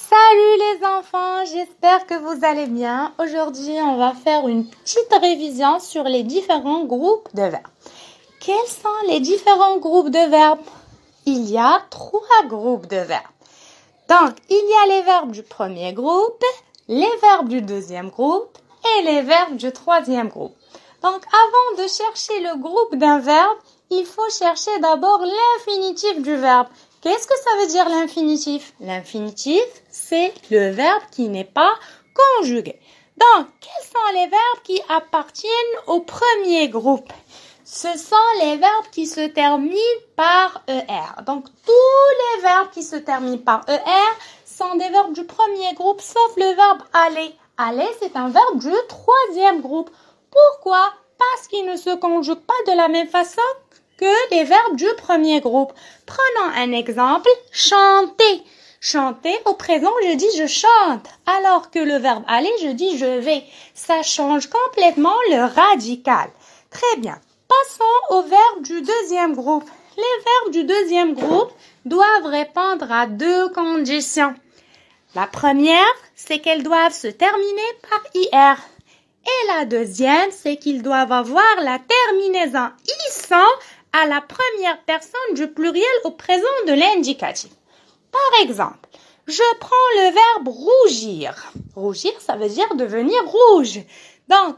Salut les enfants, j'espère que vous allez bien. Aujourd'hui, on va faire une petite révision sur les différents groupes de verbes. Quels sont les différents groupes de verbes? Il y a 3 groupes de verbes. Donc, il y a les verbes du premier groupe, les verbes du deuxième groupe et les verbes du troisième groupe. Donc, avant de chercher le groupe d'un verbe, il faut chercher d'abord l'infinitif du verbe. Qu'est-ce que ça veut dire l'infinitif? L'infinitif, c'est le verbe qui n'est pas conjugué. Donc, quels sont les verbes qui appartiennent au premier groupe? Ce sont les verbes qui se terminent par ER. Donc, tous les verbes qui se terminent par ER sont des verbes du premier groupe, sauf le verbe aller. Aller, c'est un verbe du troisième groupe. Pourquoi? Parce qu'il ne se conjugue pas de la même façon que les verbes du premier groupe. Prenons un exemple, chanter. Chanter, au présent, je dis je chante, alors que le verbe aller, je dis je vais. Ça change complètement le radical. Très bien. Passons aux verbes du deuxième groupe. Les verbes du deuxième groupe doivent répondre à 2 conditions. La première, c'est qu'elles doivent se terminer par IR. Et la deuxième, c'est qu'ils doivent avoir la terminaison ISAN à la première personne du pluriel au présent de l'indicatif. Par exemple, je prends le verbe rougir. Rougir, ça veut dire devenir rouge. Donc,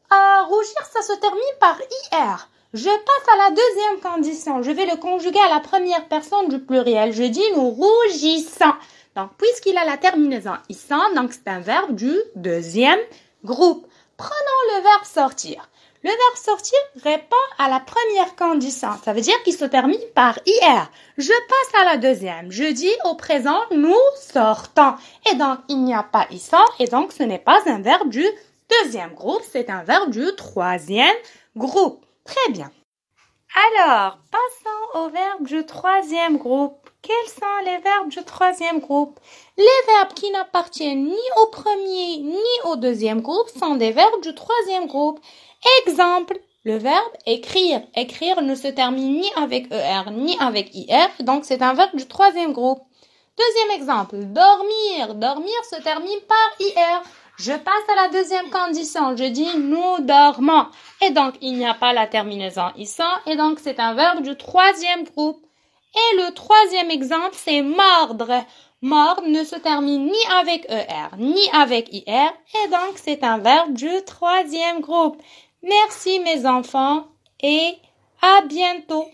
rougir, ça se termine par IR. Je passe à la deuxième condition. Je vais le conjuguer à la première personne du pluriel. Je dis nous rougissons. Donc, puisqu'il a la terminaison ISAN, donc c'est un verbe du deuxième groupe. Prenons le verbe sortir. Le verbe sortir répond à la première condition. Ça veut dire qu'il se termine par IR. Je passe à la deuxième. Je dis au présent, nous sortons. Et donc, il n'y a pas ISAN. Et donc, ce n'est pas un verbe du deuxième groupe. C'est un verbe du troisième groupe. Très bien. Alors, passons au verbe du troisième groupe. Quels sont les verbes du troisième groupe? Les verbes qui n'appartiennent ni au premier ni au deuxième groupe sont des verbes du troisième groupe. Exemple, le verbe écrire. Écrire ne se termine ni avec ER ni avec IR, donc c'est un verbe du troisième groupe. Deuxième exemple, dormir. Dormir se termine par IR. Je passe à la deuxième condition. Je dis nous dormons. Et donc, il n'y a pas la terminaison ISAN. Et donc, c'est un verbe du troisième groupe. Et le troisième exemple, c'est mordre. Mordre ne se termine ni avec ER, ni avec IR. Et donc, c'est un verbe du troisième groupe. Merci mes enfants et à bientôt.